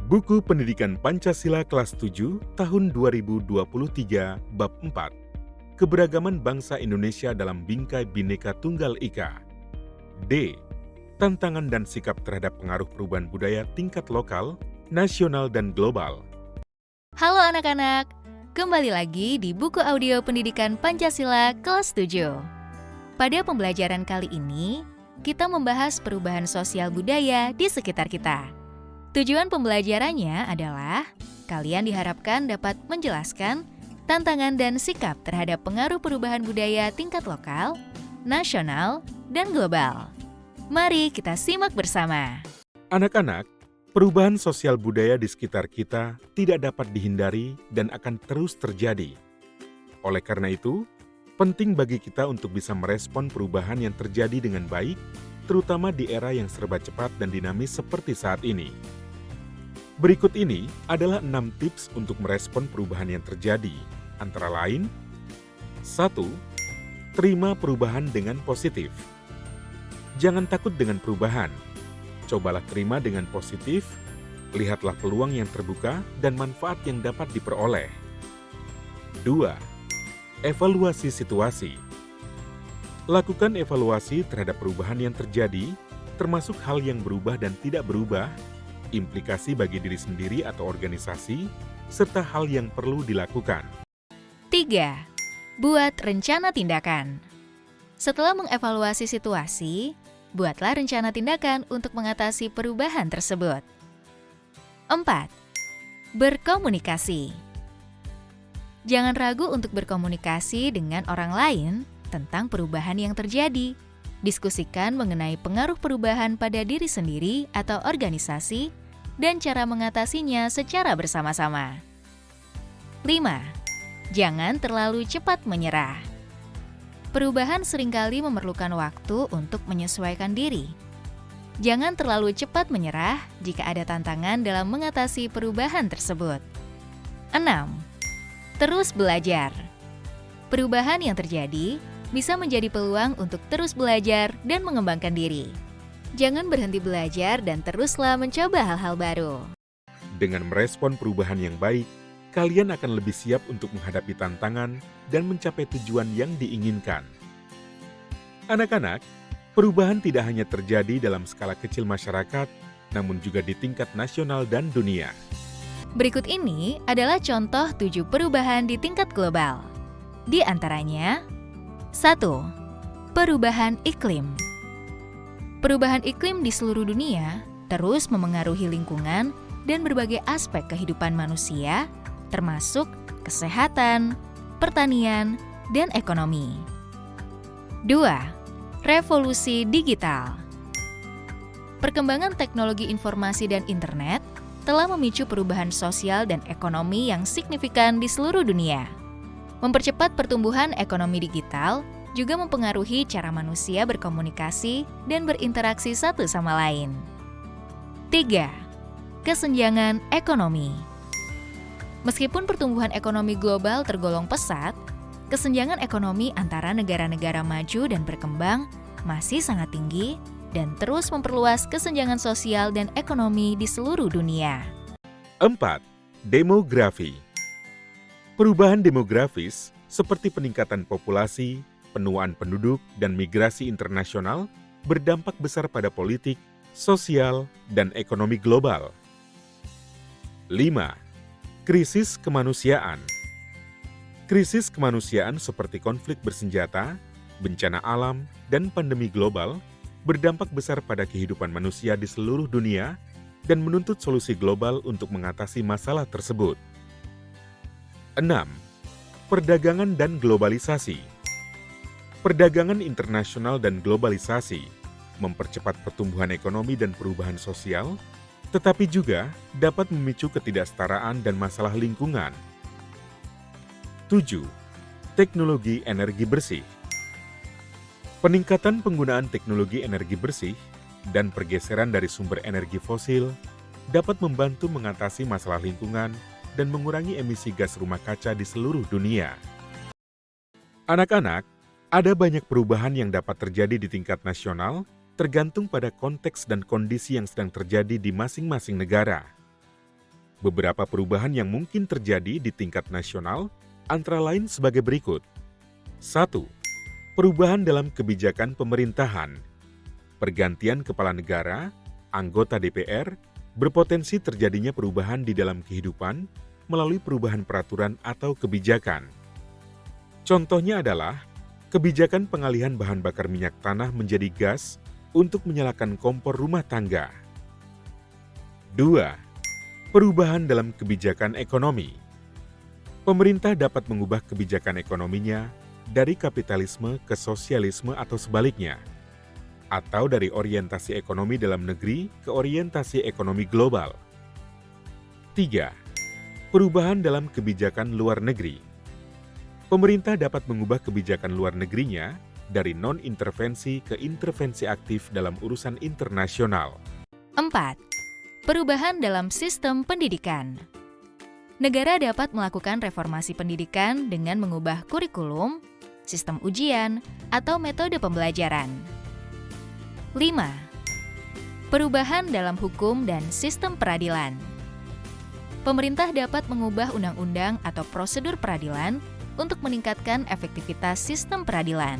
Buku Pendidikan Pancasila kelas 7 tahun 2023 bab 4. Keberagaman bangsa Indonesia dalam bingkai Bhinneka Tunggal Ika. D. Tantangan dan sikap terhadap pengaruh perubahan budaya tingkat lokal, nasional, dan global. Halo anak-anak, kembali lagi di buku audio Pendidikan Pancasila kelas 7. Pada pembelajaran kali ini, kita membahas perubahan sosial budaya di sekitar kita. Tujuan pembelajarannya adalah kalian diharapkan dapat menjelaskan tantangan dan sikap terhadap pengaruh perubahan budaya tingkat lokal, nasional, dan global. Mari kita simak bersama. Anak-anak, perubahan sosial budaya di sekitar kita tidak dapat dihindari dan akan terus terjadi. Oleh karena itu, penting bagi kita untuk bisa merespon perubahan yang terjadi dengan baik, terutama di era yang serba cepat dan dinamis seperti saat ini. Berikut ini adalah 6 tips untuk merespon perubahan yang terjadi, antara lain: 1. Terima perubahan dengan positif. Jangan takut dengan perubahan. Cobalah terima dengan positif, lihatlah peluang yang terbuka dan manfaat yang dapat diperoleh. 2. Evaluasi situasi. Lakukan evaluasi terhadap perubahan yang terjadi, termasuk hal yang berubah dan tidak berubah, implikasi bagi diri sendiri atau organisasi, serta hal yang perlu dilakukan. 3. Buat rencana tindakan. Setelah mengevaluasi situasi, buatlah rencana tindakan untuk mengatasi perubahan tersebut. 4. Berkomunikasi. Jangan ragu untuk berkomunikasi dengan orang lain tentang perubahan yang terjadi. Diskusikan mengenai pengaruh perubahan pada diri sendiri atau organisasi dan cara mengatasinya secara bersama-sama. 5. Jangan terlalu cepat menyerah. Perubahan seringkali memerlukan waktu untuk menyesuaikan diri. Jangan terlalu cepat menyerah jika ada tantangan dalam mengatasi perubahan tersebut. 6. Terus belajar. Perubahan yang terjadi bisa menjadi peluang untuk terus belajar dan mengembangkan diri. Jangan berhenti belajar dan teruslah mencoba hal-hal baru. Dengan merespon perubahan yang baik, kalian akan lebih siap untuk menghadapi tantangan dan mencapai tujuan yang diinginkan. Anak-anak, perubahan tidak hanya terjadi dalam skala kecil masyarakat, namun juga di tingkat nasional dan dunia. Berikut ini adalah contoh 7 perubahan di tingkat global. Di antaranya: 1. Perubahan iklim. Perubahan iklim di seluruh dunia terus memengaruhi lingkungan dan berbagai aspek kehidupan manusia, termasuk kesehatan, pertanian, dan ekonomi. 2. Revolusi digital. Perkembangan teknologi informasi dan internet telah memicu perubahan sosial dan ekonomi yang signifikan di seluruh dunia. Mempercepat pertumbuhan ekonomi digital juga mempengaruhi cara manusia berkomunikasi dan berinteraksi satu sama lain. 3. Kesenjangan ekonomi. Meskipun pertumbuhan ekonomi global tergolong pesat, kesenjangan ekonomi antara negara-negara maju dan berkembang masih sangat tinggi dan terus memperluas kesenjangan sosial dan ekonomi di seluruh dunia. 4. Demografi. Perubahan demografis seperti peningkatan populasi, penuaan penduduk, dan migrasi internasional berdampak besar pada politik, sosial, dan ekonomi global. 5. Krisis kemanusiaan. Krisis kemanusiaan seperti konflik bersenjata, bencana alam, dan pandemi global berdampak besar pada kehidupan manusia di seluruh dunia dan menuntut solusi global untuk mengatasi masalah tersebut. 6. Perdagangan dan globalisasi. Perdagangan internasional dan globalisasi mempercepat pertumbuhan ekonomi dan perubahan sosial, tetapi juga dapat memicu ketidaksetaraan dan masalah lingkungan. 7. Teknologi energi bersih. Peningkatan penggunaan teknologi energi bersih dan pergeseran dari sumber energi fosil dapat membantu mengatasi masalah lingkungan dan mengurangi emisi gas rumah kaca di seluruh dunia. Anak-anak, ada banyak perubahan yang dapat terjadi di tingkat nasional tergantung pada konteks dan kondisi yang sedang terjadi di masing-masing negara. Beberapa perubahan yang mungkin terjadi di tingkat nasional antara lain sebagai berikut. 1. Perubahan dalam kebijakan pemerintahan. Pergantian kepala negara, anggota DPR, berpotensi terjadinya perubahan di dalam kehidupan melalui perubahan peraturan atau kebijakan. Contohnya adalah kebijakan pengalihan bahan bakar minyak tanah menjadi gas untuk menyalakan kompor rumah tangga. 2. Perubahan dalam kebijakan ekonomi. Pemerintah dapat mengubah kebijakan ekonominya dari kapitalisme ke sosialisme atau sebaliknya, atau dari orientasi ekonomi dalam negeri ke orientasi ekonomi global. 3. Perubahan dalam kebijakan luar negeri. Pemerintah dapat mengubah kebijakan luar negerinya dari non-intervensi ke intervensi aktif dalam urusan internasional. 4. Perubahan dalam sistem pendidikan. Negara dapat melakukan reformasi pendidikan dengan mengubah kurikulum, sistem ujian, atau metode pembelajaran. 5. Perubahan dalam hukum dan sistem peradilan. Pemerintah dapat mengubah undang-undang atau prosedur peradilan untuk meningkatkan efektivitas sistem peradilan.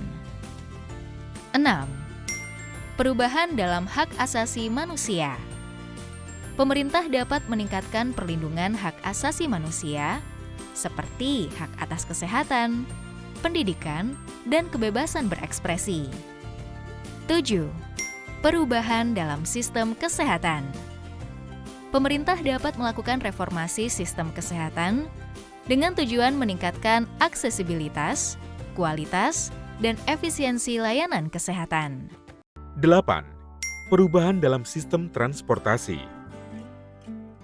6. Perubahan dalam hak asasi manusia. Pemerintah dapat meningkatkan perlindungan hak asasi manusia seperti hak atas kesehatan, pendidikan, dan kebebasan berekspresi. 7. Perubahan dalam sistem kesehatan. Pemerintah dapat melakukan reformasi sistem kesehatan dengan tujuan meningkatkan aksesibilitas, kualitas, dan efisiensi layanan kesehatan. 8. Perubahan dalam sistem transportasi.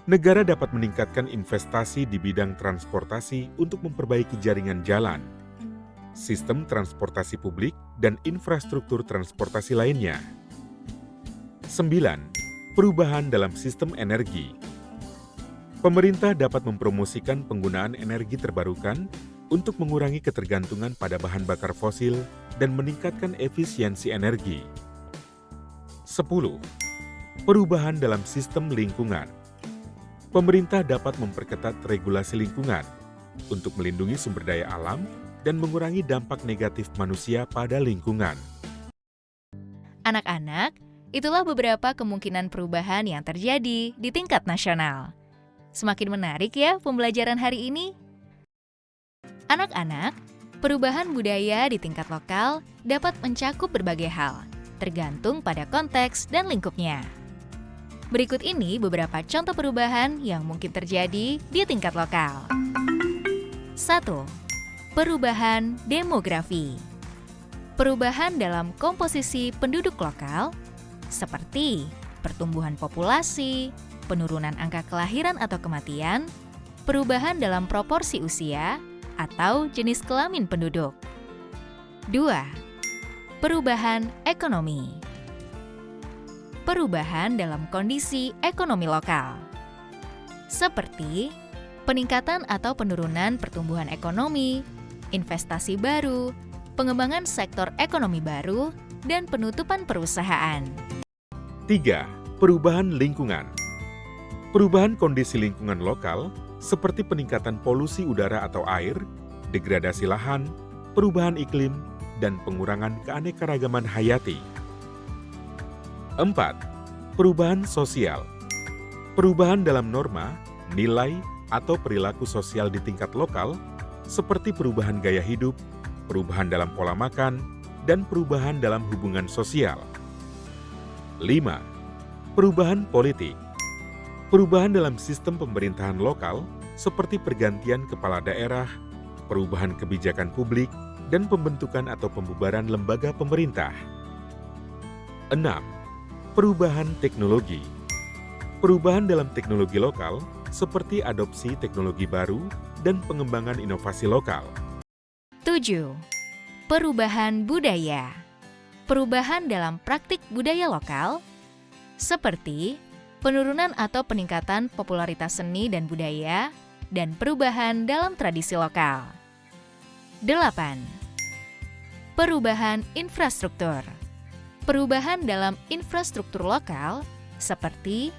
Negara dapat meningkatkan investasi di bidang transportasi untuk memperbaiki jaringan jalan, sistem transportasi publik, dan infrastruktur transportasi lainnya. 9. Perubahan dalam sistem energi. Pemerintah dapat mempromosikan penggunaan energi terbarukan untuk mengurangi ketergantungan pada bahan bakar fosil dan meningkatkan efisiensi energi. 10. Perubahan dalam sistem lingkungan. Pemerintah dapat memperketat regulasi lingkungan untuk melindungi sumber daya alam dan mengurangi dampak negatif manusia pada lingkungan. Anak-anak, itulah beberapa kemungkinan perubahan yang terjadi di tingkat nasional. Semakin menarik ya pembelajaran hari ini? Anak-anak, perubahan budaya di tingkat lokal dapat mencakup berbagai hal, tergantung pada konteks dan lingkupnya. Berikut ini beberapa contoh perubahan yang mungkin terjadi di tingkat lokal. 1. Perubahan demografi. Perubahan dalam komposisi penduduk lokal, seperti pertumbuhan populasi, penurunan angka kelahiran atau kematian, perubahan dalam proporsi usia, atau jenis kelamin penduduk. 2. Perubahan ekonomi. Perubahan dalam kondisi ekonomi lokal, seperti peningkatan atau penurunan pertumbuhan ekonomi, investasi baru, pengembangan sektor ekonomi baru, dan penutupan perusahaan. 3. Perubahan lingkungan. Perubahan kondisi lingkungan lokal seperti peningkatan polusi udara atau air, degradasi lahan, perubahan iklim, dan pengurangan keanekaragaman hayati. 4. Perubahan sosial. Perubahan dalam norma, nilai, atau perilaku sosial di tingkat lokal, seperti perubahan gaya hidup, perubahan dalam pola makan, dan perubahan dalam hubungan sosial. 5. Perubahan politik. Perubahan dalam sistem pemerintahan lokal, seperti pergantian kepala daerah, perubahan kebijakan publik, dan pembentukan atau pembubaran lembaga pemerintah. 6. Perubahan teknologi. Perubahan dalam teknologi lokal seperti adopsi teknologi baru dan pengembangan inovasi lokal. 7. Perubahan budaya. Perubahan dalam praktik budaya lokal, seperti penurunan atau peningkatan popularitas seni dan budaya, dan perubahan dalam tradisi lokal. 8. Perubahan infrastruktur. Perubahan dalam infrastruktur lokal seperti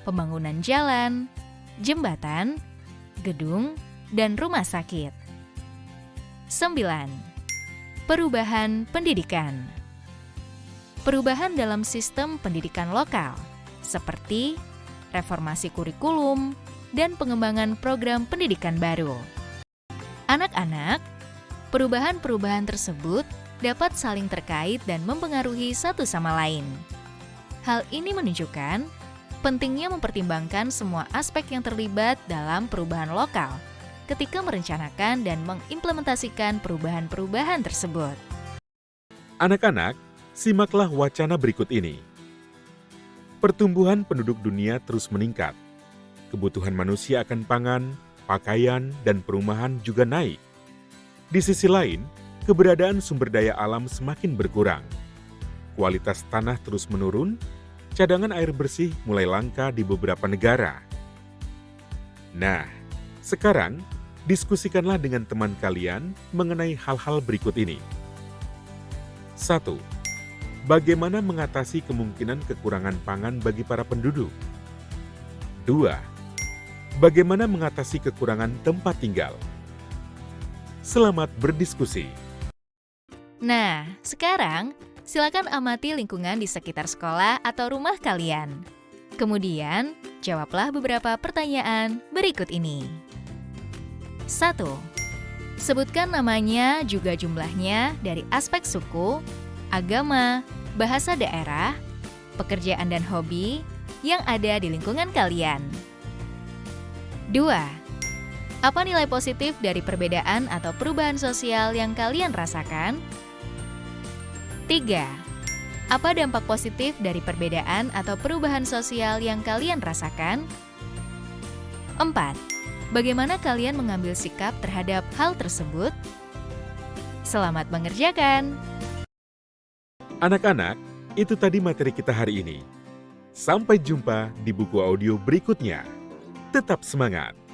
pembangunan jalan, jembatan, gedung, dan rumah sakit. 9. Perubahan pendidikan. Perubahan dalam sistem pendidikan lokal, seperti reformasi kurikulum dan pengembangan program pendidikan baru. Anak-anak, perubahan-perubahan tersebut dapat saling terkait dan mempengaruhi satu sama lain. Hal ini menunjukkan pentingnya mempertimbangkan semua aspek yang terlibat dalam perubahan lokal ketika merencanakan dan mengimplementasikan perubahan-perubahan tersebut. Anak-anak, simaklah wacana berikut ini. Pertumbuhan penduduk dunia terus meningkat. Kebutuhan manusia akan pangan, pakaian, dan perumahan juga naik. Di sisi lain, keberadaan sumber daya alam semakin berkurang. Kualitas tanah terus menurun, cadangan air bersih mulai langka di beberapa negara. Nah, sekarang diskusikanlah dengan teman kalian mengenai hal-hal berikut ini. 1. Bagaimana mengatasi kemungkinan kekurangan pangan bagi para penduduk? 2. Bagaimana mengatasi kekurangan tempat tinggal? Selamat berdiskusi. Nah, sekarang silakan amati lingkungan di sekitar sekolah atau rumah kalian. Kemudian, jawablah beberapa pertanyaan berikut ini. 1. Sebutkan namanya juga jumlahnya dari aspek suku, agama, bahasa daerah, pekerjaan dan hobi yang ada di lingkungan kalian. 2. Apa nilai positif dari perbedaan atau perubahan sosial yang kalian rasakan? 3. Apa dampak positif dari perbedaan atau perubahan sosial yang kalian rasakan? 4. Bagaimana kalian mengambil sikap terhadap hal tersebut? Selamat mengerjakan! Anak-anak, itu tadi materi kita hari ini. Sampai jumpa di buku audio berikutnya. Tetap semangat!